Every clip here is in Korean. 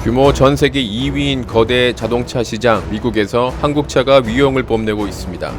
규모 전 세계 2위인 거대 자동차 시장 미국에서 한국차가 위용을 뽐내고 있습니다.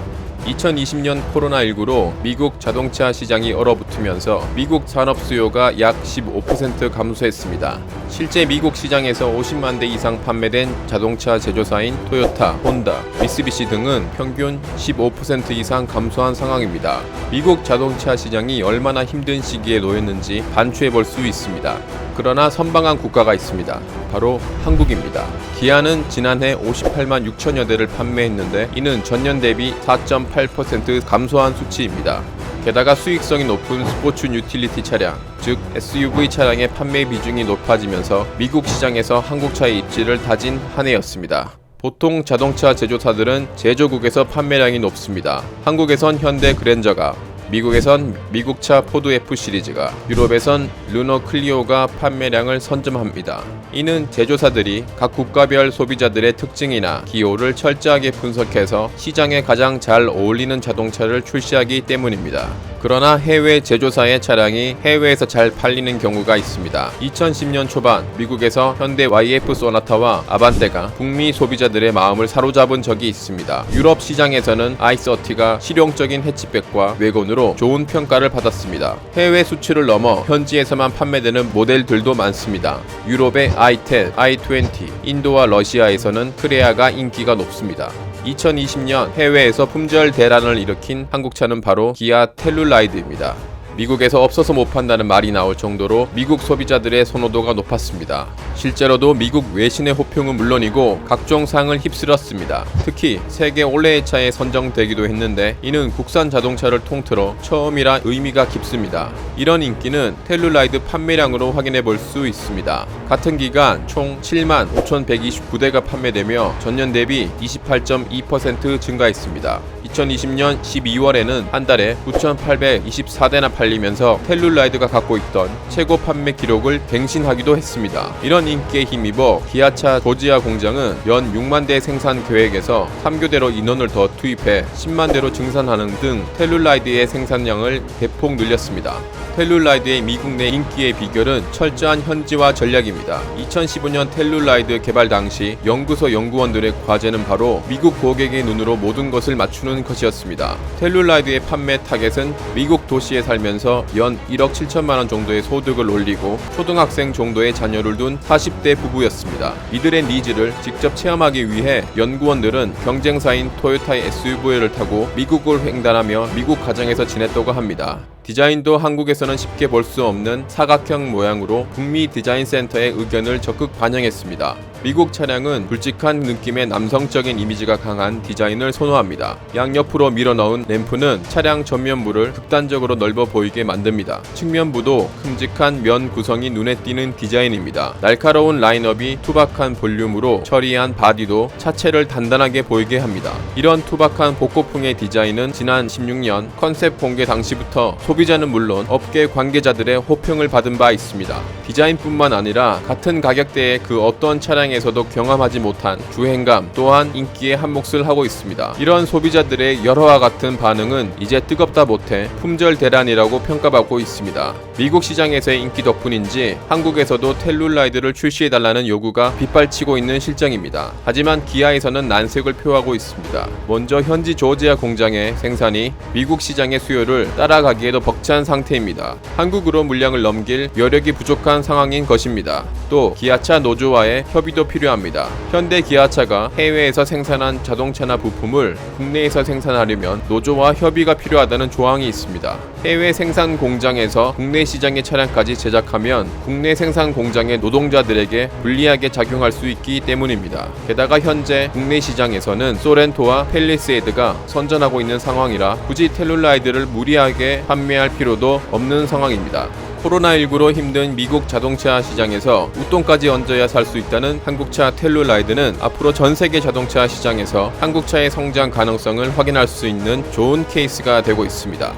2020년 코로나19로 미국 자동차 시장이 얼어붙으면서 미국 산업 수요가 약 15% 감소했습니다. 실제 미국 시장에서 50만 대 이상 판매된 자동차 제조사인 토요타, 혼다, 미쓰비시 등은 평균 15% 이상 감소한 상황입니다. 미국 자동차 시장이 얼마나 힘든 시기에 놓였는지 반추해 볼 수 있습니다. 그러나 선방한 국가가 있습니다. 바로 한국입니다. 기아는 지난해 58만 6천여 대를 판매했는데 이는 전년 대비 4.8% 감소한 수치입니다. 게다가 수익성이 높은 스포츠 유틸리티 차량, 즉 SUV 차량의 판매 비중이 높아지면서 미국 시장에서 한국차의 입지를 다진 한 해였습니다. 보통 자동차 제조사들은 제조국에서 판매량이 높습니다. 한국에선 현대 그랜저가, 미국에선 미국차 포드 F 시리즈가, 유럽에선 르노 클리오가 판매량을 선점합니다. 이는 제조사들이 각 국가별 소비자들의 특징이나 기호를 철저하게 분석해서 시장에 가장 잘 어울리는 자동차를 출시하기 때문입니다. 그러나 해외 제조사의 차량이 해외에서 잘 팔리는 경우가 있습니다. 2010년 초반 미국에서 현대 YF 소나타와 아반떼가 북미 소비자들의 마음을 사로잡은 적이 있습니다. 유럽 시장에서는 i30가 실용적인 해치백과 외관으로 좋은 평가를 받았습니다. 해외 수출을 넘어 현지에서만 판매되는 모델들도 많습니다. 유럽의 i10, i20, 인도와 러시아에서는 크레아가 인기가 높습니다. 2020년 해외에서 품절 대란을 일으킨 한국차는 바로 기아 텔룰라이드입니다. 미국에서 없어서 못 판다는 말이 나올 정도로 미국 소비자들의 선호도가 높았습니다. 실제로도 미국 외신의 호평은 물론이고 각종 상을 휩쓸었습니다. 특히 세계 올해의 차에 선정되기도 했는데 이는 국산 자동차를 통틀어 처음이라 의미가 깊습니다. 이런 인기는 텔룰라이드 판매량으로 확인해 볼 수 있습니다. 같은 기간 총 7만 5,129대가 판매되며 전년 대비 28.2% 증가했습니다. 2020년 12월에는 한 달에 9,824대나 팔리면서 텔룰라이드가 갖고 있던 최고 판매 기록을 갱신하기도 했습니다. 이런 인기에 힘입어 기아차 조지아 공장은 연 6만 대 생산 계획에서 3교대로 인원을 더 투입해 10만 대로 증산하는 등 텔룰라이드의 생산량을 대폭 늘렸습니다. 텔룰라이드의 미국 내 인기의 비결은 철저한 현지화 전략입니다. 2015년 텔룰라이드 개발 당시 연구소 연구원들의 과제는 바로 미국 고객의 눈으로 모든 것을 맞추는 것이었습니다. 텔룰라이드의 판매 타겟은 미국 도시에 살면서 연 1억 7천만 원 정도의 소득을 올리고 초등학생 정도의 자녀를 둔 40대 부부였습니다. 이들의 니즈를 직접 체험하기 위해 연구원들은 경쟁사인 토요타의 SUV를 타고 미국을 횡단하며 미국 가정에서 지냈다고 합니다. 디자인도 한국에서는 쉽게 볼 수 없는 사각형 모양으로 북미 디자인 센터의 의견을 적극 반영했습니다. 미국 차량은 굵직한 느낌의 남성적인 이미지가 강한 디자인을 선호합니다. 양옆으로 밀어넣은 램프는 차량 전면부를 극단적으로 넓어 보이게 만듭니다. 측면부도 큼직한 면 구성이 눈에 띄는 디자인입니다. 날카로운 라인업이 투박한 볼륨으로 처리한 바디도 차체를 단단하게 보이게 합니다. 이런 투박한 복고풍의 디자인은 지난 16년 컨셉 공개 당시부터 소비자는 물론 업계 관계자들의 호평을 받은 바 있습니다. 디자인뿐만 아니라 같은 가격대의 그 어떤 차량에서도 경험하지 못한 주행감 또한 인기에 한몫을 하고 있습니다. 이런 소비자들의 열화와 같은 반응은 이제 뜨겁다 못해 품절 대란이라고 평가받고 있습니다. 미국 시장에서의 인기 덕분인지 한국에서도 텔룰라이드를 출시해달라는 요구가 빗발치고 있는 실정입니다. 하지만 기아에서는 난색을 표하고 있습니다. 먼저 현지 조지아 공장의 생산이 미국 시장의 수요를 따라가기에도 벅찬 상태입니다. 한국으로 물량을 넘길 여력이 부족한 상황인 것입니다. 또 기아차 노조와의 협의도 필요합니다. 현대 기아차가 해외에서 생산한 자동차나 부품을 국내에서 생산하려면 노조와 협의가 필요하다는 조항이 있습니다. 해외 생산 공장에서 국내 시장의 차량까지 제작하면 국내 생산 공장의 노동자들에게 불리하게 작용할 수 있기 때문입니다. 게다가 현재 국내 시장에서는 소렌토와 팰리세이드가 선전하고 있는 상황이라 굳이 텔룰라이드를 무리하게 판매할 필요도 없는 상황입니다. 코로나19로 힘든 미국 자동차 시장에서 웃돈까지 얹어야 살 수 있다는 한국차 텔룰라이드는 앞으로 전세계 자동차 시장에서 한국차의 성장 가능성을 확인할 수 있는 좋은 케이스가 되고 있습니다.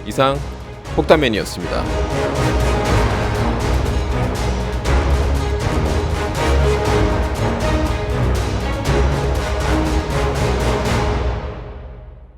이상 폭탄맨이었습니다.